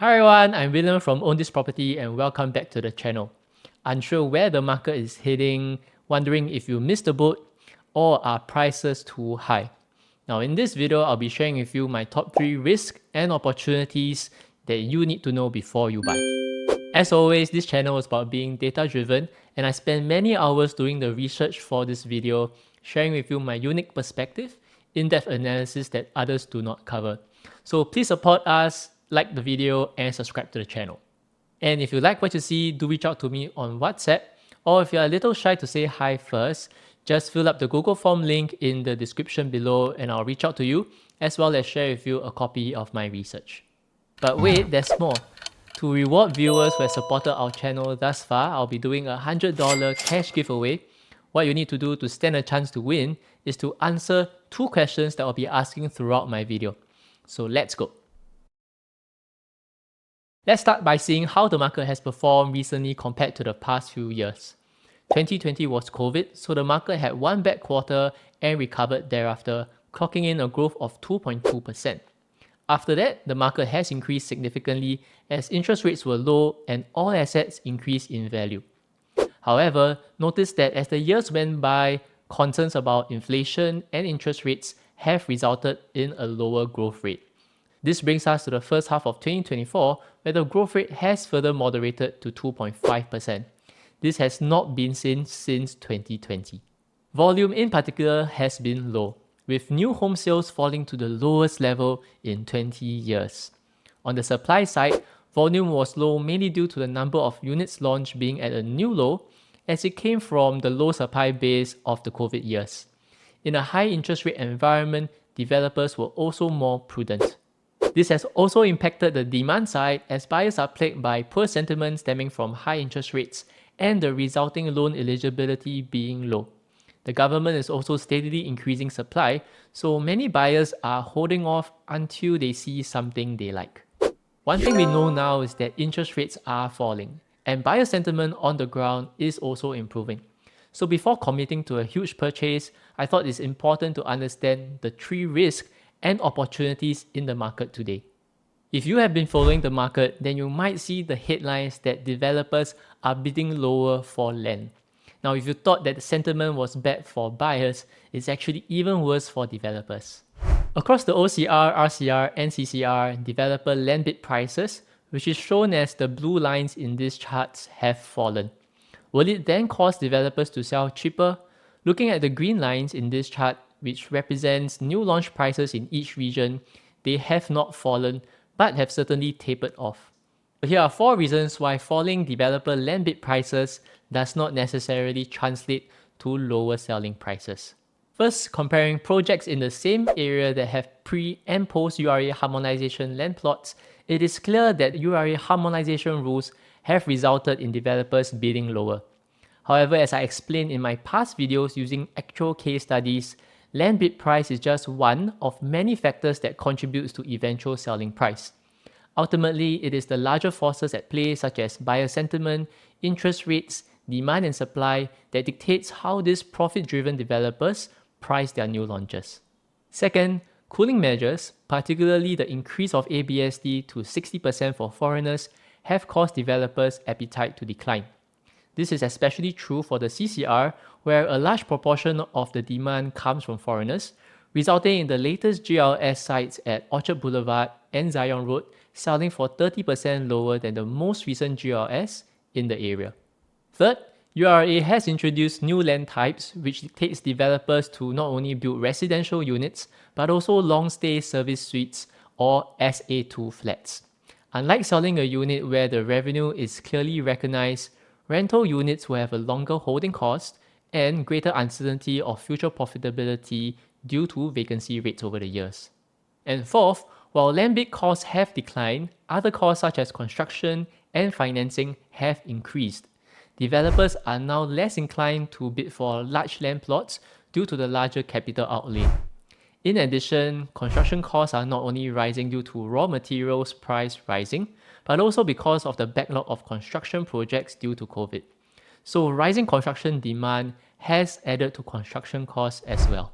Hi everyone, I'm William from Own This Property and welcome back to the channel. Unsure where the market is heading, wondering if you missed the boat or are prices too high? Now in this video, I'll be sharing with you my top 3 risks and opportunities that you need to know before you buy. As always, this channel is about being data driven and I spend many hours doing the research for this video, sharing with you my unique perspective, in-depth analysis that others do not cover. So please support us, like the video and subscribe to the channel. And if you like what you see, do reach out to me on WhatsApp, or if you're a little shy to say hi first, just fill up the Google form link in the description below and I'll reach out to you, as well as share with you a copy of my research. But wait, there's more. To reward viewers who have supported our channel thus far, I'll be doing a $100 cash giveaway. What you need to do to stand a chance to win is to answer 2 questions that I'll be asking throughout my video. So let's go. Let's start by seeing how the market has performed recently compared to the past few years. 2020 was COVID, so the market had one bad quarter and recovered thereafter, clocking in a growth of 2.2%. After that, the market has increased significantly as interest rates were low and all assets increased in value. However, notice that as the years went by, concerns about inflation and interest rates have resulted in a lower growth rate. This brings us to the first half of 2024, where the growth rate has further moderated to 2.5%. This has not been seen since 2020. Volume in particular has been low, with new home sales falling to the lowest level in 20 years. On the supply side, volume was low mainly due to the number of units launched being at a new low, as it came from the low supply base of the COVID years. In a high interest rate environment, developers were also more prudent. This has also impacted the demand side as buyers are plagued by poor sentiment stemming from high interest rates and the resulting loan eligibility being low. The government is also steadily increasing supply, so many buyers are holding off until they see something they like. One thing we know now is that interest rates are falling, and buyer sentiment on the ground is also improving. So before committing to a huge purchase, I thought it's important to understand the 3 risks and opportunities in the market today. If you have been following the market, then you might see the headlines that developers are bidding lower for land. Now, if you thought that the sentiment was bad for buyers, it's actually even worse for developers. Across the OCR, RCR, and CCR, developer land bid prices, which is shown as the blue lines in these charts, have fallen. Will it then cause developers to sell cheaper? Looking at the green lines in this chart, which represents new launch prices in each region, they have not fallen, but have certainly tapered off. Here are 4 reasons why falling developer land bid prices does not necessarily translate to lower selling prices. First, comparing projects in the same area that have pre- and post-URA harmonization land plots, it is clear that URA harmonization rules have resulted in developers bidding lower. However, as I explained in my past videos using actual case studies, land bid price is just one of many factors that contributes to eventual selling price. Ultimately, it is the larger forces at play such as buyer sentiment, interest rates, demand and supply that dictates how these profit-driven developers price their new launches. Second, cooling measures, particularly the increase of ABSD to 60% for foreigners, have caused developers' appetite to decline. This is especially true for the CCR, where a large proportion of the demand comes from foreigners, resulting in the latest GLS sites at Orchard Boulevard and Zion Road selling for 30% lower than the most recent GLS in the area. Third, URA has introduced new land types which dictates developers to not only build residential units but also long-stay service suites or SA2 flats. Unlike selling a unit where the revenue is clearly recognized, rental units will have a longer holding cost and greater uncertainty of future profitability due to vacancy rates over the years. And fourth, while land bid costs have declined, other costs such as construction and financing have increased. Developers are now less inclined to bid for large land plots due to the larger capital outlay. In addition, construction costs are not only rising due to raw materials price rising, but also because of the backlog of construction projects due to COVID. So rising construction demand has added to construction costs as well.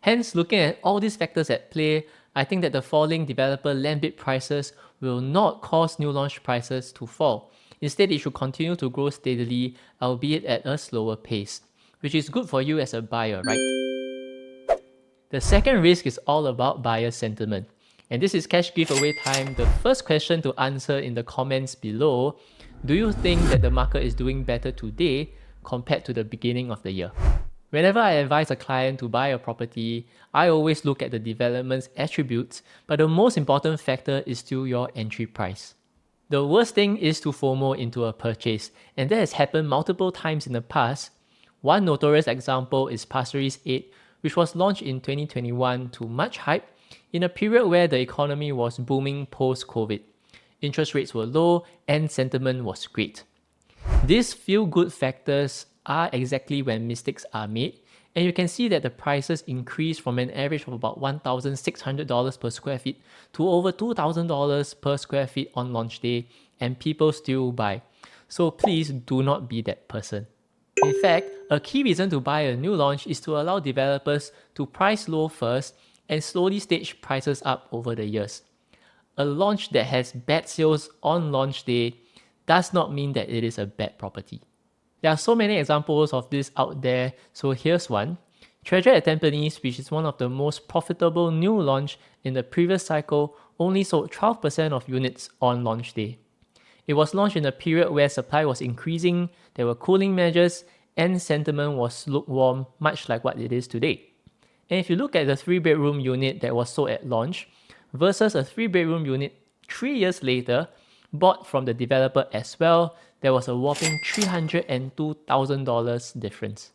Hence, looking at all these factors at play, I think that the falling developer land bid prices will not cause new launch prices to fall. Instead, it should continue to grow steadily, albeit at a slower pace, which is good for you as a buyer, right? The second risk is all about buyer sentiment. And this is cash giveaway time. The first question to answer in the comments below: do you think that the market is doing better today compared to the beginning of the year? Whenever I advise a client to buy a property, I always look at the development's attributes, but the most important factor is still your entry price. The worst thing is to FOMO into a purchase, and that has happened multiple times in the past. One notorious example is Pasir Ris 8, which was launched in 2021 to much hype in a period where the economy was booming post-COVID. Interest rates were low and sentiment was great. These feel-good factors are exactly when mistakes are made, and you can see that the prices increased from an average of about $1,600 per square feet to over $2,000 per square feet on launch day, and people still buy. So please do not be that person. In fact, a key reason to buy a new launch is to allow developers to price low first and slowly stage prices up over the years. A launch that has bad sales on launch day does not mean that it is a bad property. There are so many examples of this out there, so here's one. Treasure at Tampines, which is one of the most profitable new launch in the previous cycle, only sold 12% of units on launch day. It was launched in a period where supply was increasing, there were cooling measures, and sentiment was lukewarm, much like what it is today. And if you look at the 3-bedroom unit that was sold at launch versus a 3-bedroom unit 3 years later, bought from the developer as well, there was a whopping $302,000 difference.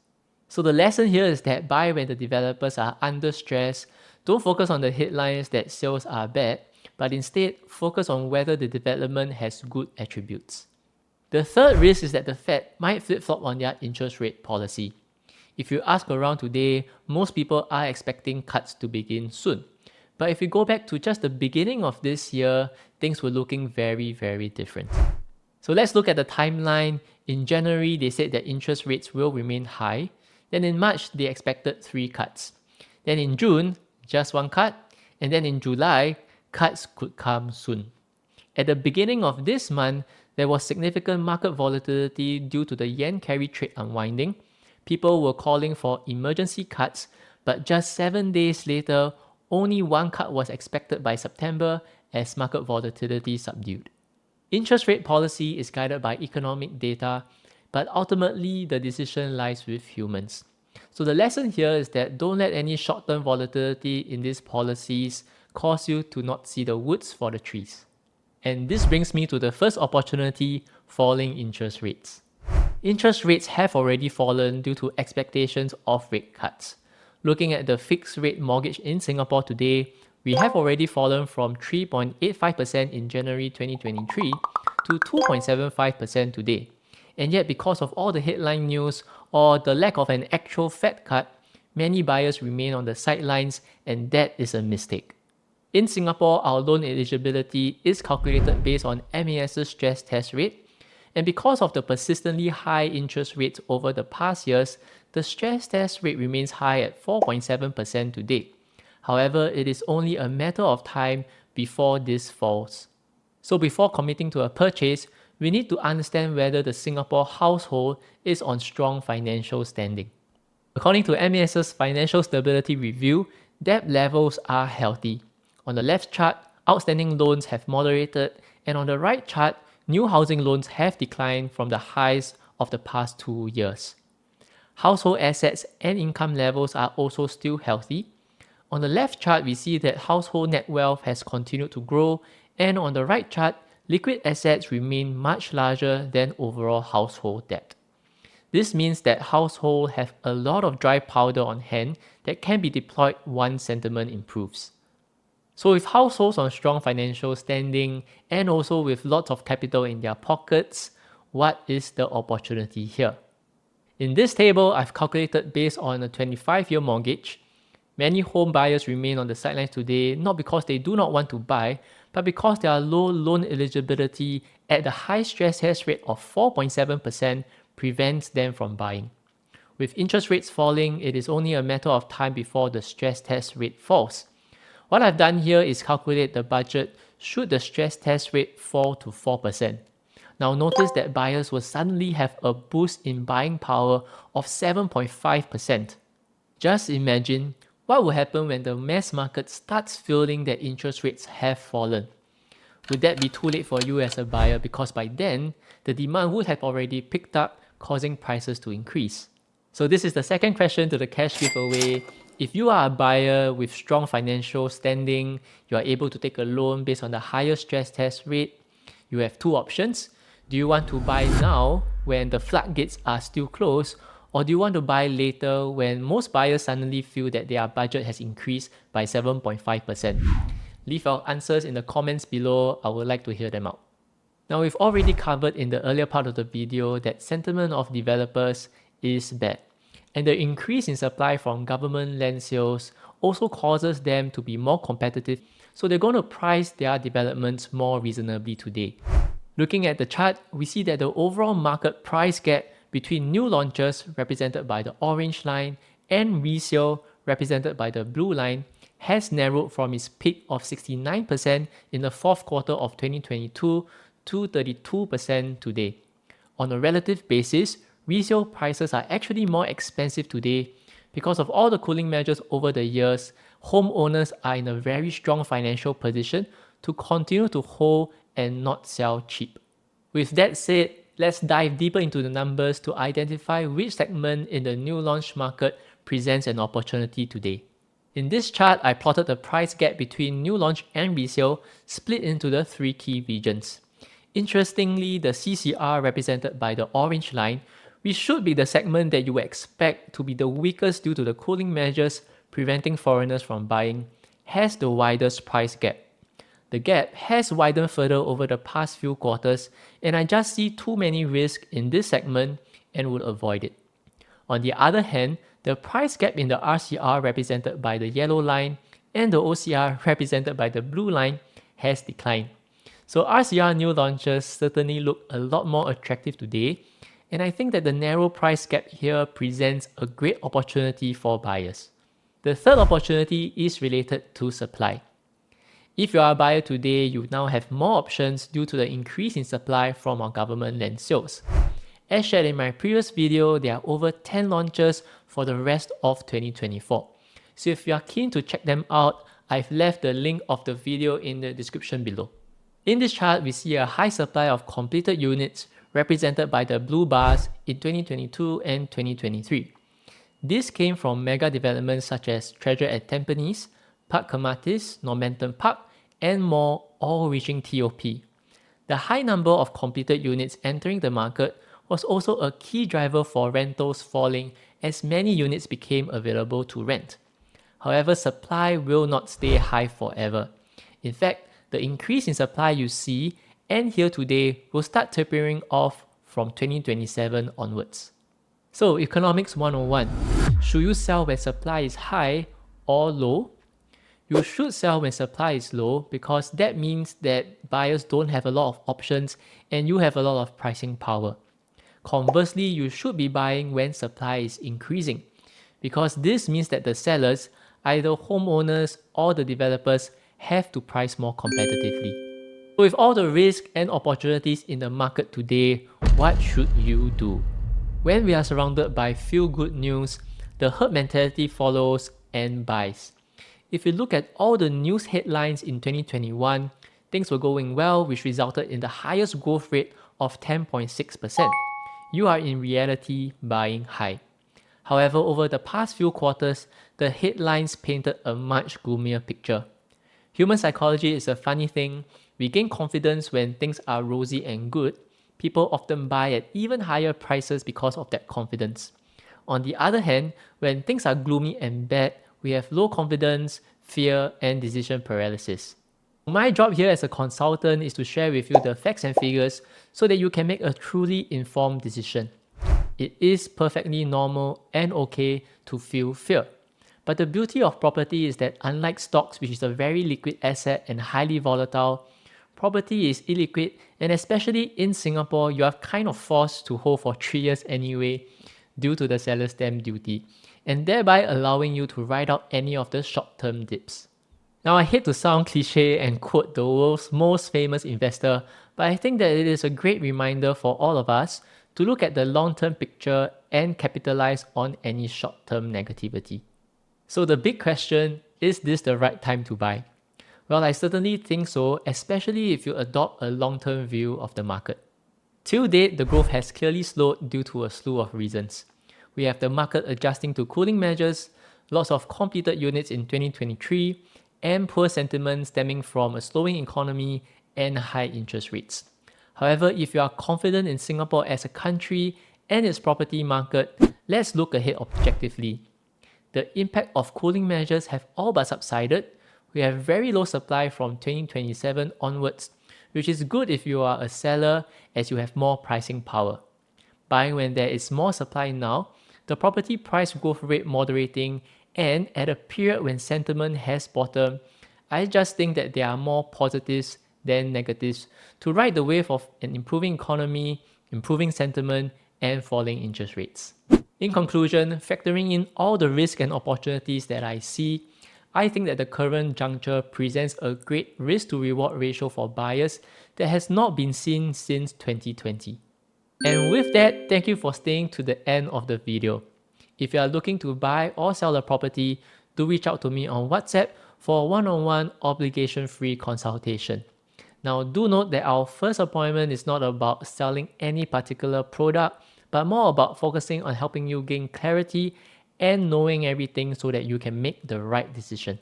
So the lesson here is that buy when the developers are under stress. Don't focus on the headlines that sales are bad, but instead focus on whether the development has good attributes. The third risk is that the Fed might flip-flop on their interest rate policy. If you ask around today, most people are expecting cuts to begin soon. But if we go back to just the beginning of this year, things were looking very, very different. So let's look at the timeline. In January, they said that interest rates will remain high. Then in March, they expected 3 cuts. Then in June, just 1 cut. And then in July, cuts could come soon. At the beginning of this month, there was significant market volatility due to the yen carry trade unwinding. People were calling for emergency cuts, but just 7 days later, only 1 cut was expected by September as market volatility subdued. Interest rate policy is guided by economic data, but ultimately the decision lies with humans. So the lesson here is that don't let any short-term volatility in these policies cause you to not see the woods for the trees. And this brings me to the first opportunity: falling interest rates. Interest rates have already fallen due to expectations of rate cuts. Looking at the fixed rate mortgage in Singapore today, we have already fallen from 3.85% in January 2023 to 2.75% today. And yet, because of all the headline news or the lack of an actual Fed cut, many buyers remain on the sidelines, and that is a mistake. In Singapore, our loan eligibility is calculated based on MAS's stress test rate, and because of the persistently high interest rates over the past years, the stress test rate remains high at 4.7% today. However, it is only a matter of time before this falls. So before committing to a purchase, we need to understand whether the Singapore household is on strong financial standing. According to MAS's Financial Stability Review, debt levels are healthy. On the left chart, outstanding loans have moderated, and on the right chart, new housing loans have declined from the highs of the past 2 years. Household assets and income levels are also still healthy. On the left chart, we see that household net wealth has continued to grow, and on the right chart, liquid assets remain much larger than overall household debt. This means that households have a lot of dry powder on hand that can be deployed once sentiment improves. So with households on strong financial standing and also with lots of capital in their pockets, what is the opportunity here? In this table, I've calculated based on a 25-year mortgage. Many home buyers remain on the sidelines today, not because they do not want to buy, but because their low loan eligibility at the high stress test rate of 4.7% prevents them from buying. With interest rates falling, it is only a matter of time before the stress test rate falls. What I've done here is calculate the budget should the stress test rate fall to 4%. Now notice that buyers will suddenly have a boost in buying power of 7.5%. Just imagine what will happen when the mass market starts feeling that interest rates have fallen. Would that be too late for you as a buyer, because by then, the demand would have already picked up, causing prices to increase? So this is the second question to the cash giveaway. If you are a buyer with strong financial standing, you are able to take a loan based on the higher stress test rate, you have two options. Do you want to buy now when the floodgates are still closed, or do you want to buy later when most buyers suddenly feel that their budget has increased by 7.5%? Leave your answers in the comments below. I would like to hear them out. Now, we've already covered in the earlier part of the video that sentiment of developers is bad, and the increase in supply from government land sales also causes them to be more competitive, so they're going to price their developments more reasonably today. Looking at the chart, we see that the overall market price gap between new launches, represented by the orange line, and resale, represented by the blue line, has narrowed from its peak of 69% in the fourth quarter of 2022 to 32% today. On a relative basis, resale prices are actually more expensive today because of all the cooling measures over the years. Homeowners are in a very strong financial position to continue to hold and not sell cheap. With that said, let's dive deeper into the numbers to identify which segment in the new launch market presents an opportunity today. In this chart, I plotted the price gap between new launch and resale split into the three key regions. Interestingly, the CCR, represented by the orange line, which should be the segment that you would expect to be the weakest due to the cooling measures preventing foreigners from buying, has the widest price gap. The gap has widened further over the past few quarters, and I just see too many risks in this segment and would avoid it. On the other hand, the price gap in the RCR, represented by the yellow line, and the OCR, represented by the blue line, has declined. So RCR new launches certainly look a lot more attractive today, and I think that the narrow price gap here presents a great opportunity for buyers. The third opportunity is related to supply. If you are a buyer today, you now have more options due to the increase in supply from our government land sales. As shared in my previous video, there are over 10 launches for the rest of 2024. So if you are keen to check them out, I've left the link of the video in the description below. In this chart, we see a high supply of completed units represented by the blue bars in 2022 and 2023. This came from mega developments such as Treasure at Tampines, Park Clematis, Normanton Park, and more, all reaching TOP. The high number of completed units entering the market was also a key driver for rentals falling as many units became available to rent. However, supply will not stay high forever. In fact, the increase in supply you see and hear today will start tapering off from 2027 onwards. So, Economics 101. Should you sell when supply is high or low? You should sell when supply is low, because that means that buyers don't have a lot of options and you have a lot of pricing power. Conversely, you should be buying when supply is increasing, because this means that the sellers, either homeowners or the developers, have to price more competitively. So with all the risk and opportunities in the market today, what should you do? When we are surrounded by feel-good news, the herd mentality follows and buys. If you look at all the news headlines in 2021, things were going well, which resulted in the highest growth rate of 10.6%. You are in reality buying high. However, over the past few quarters, the headlines painted a much gloomier picture. Human psychology is a funny thing. We gain confidence when things are rosy and good. People often buy at even higher prices because of that confidence. On the other hand, when things are gloomy and bad, we have low confidence, fear, and decision paralysis. My job here as a consultant is to share with you the facts and figures so that you can make a truly informed decision. It is perfectly normal and okay to feel fear. But the beauty of property is that unlike stocks, which is a very liquid asset and highly volatile, property is illiquid, and especially in Singapore, you are kind of forced to hold for 3 years anyway due to the seller's stamp duty, and thereby allowing you to ride out any of the short-term dips. Now, I hate to sound cliche and quote the world's most famous investor, but I think that it is a great reminder for all of us to look at the long-term picture and capitalize on any short-term negativity. So the big question, is this the right time to buy? Well, I certainly think so, especially if you adopt a long-term view of the market. Till date, the growth has clearly slowed due to a slew of reasons. We have the market adjusting to cooling measures, lots of completed units in 2023, and poor sentiment stemming from a slowing economy and high interest rates. However, if you are confident in Singapore as a country and its property market, let's look ahead objectively. The impact of cooling measures have all but subsided. We have very low supply from 2027 onwards, which is good if you are a seller as you have more pricing power. Buying when there is more supply now, the property price growth rate moderating, and at a period when sentiment has bottomed, I just think that there are more positives than negatives to ride the wave of an improving economy, improving sentiment, and falling interest rates. In conclusion, factoring in all the risks and opportunities that I see, I think that the current juncture presents a great risk to reward ratio for buyers that has not been seen since 2020. And with that, thank you for staying to the end of the video. If you are looking to buy or sell a property, do reach out to me on WhatsApp for a one-on-one obligation-free consultation. Now, do note that our first appointment is not about selling any particular product, but more about focusing on helping you gain clarity and knowing everything so that you can make the right decision.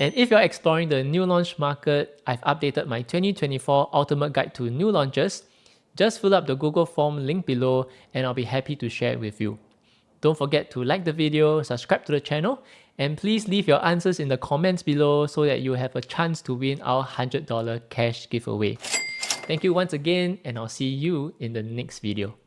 And if you're exploring the new launch market, I've updated my 2024 Ultimate Guide to New Launches. Just fill up the Google form link below and I'll be happy to share it with you. Don't forget to like the video, subscribe to the channel, and please leave your answers in the comments below so that you have a chance to win our $100 cash giveaway. Thank you once again, and I'll see you in the next video.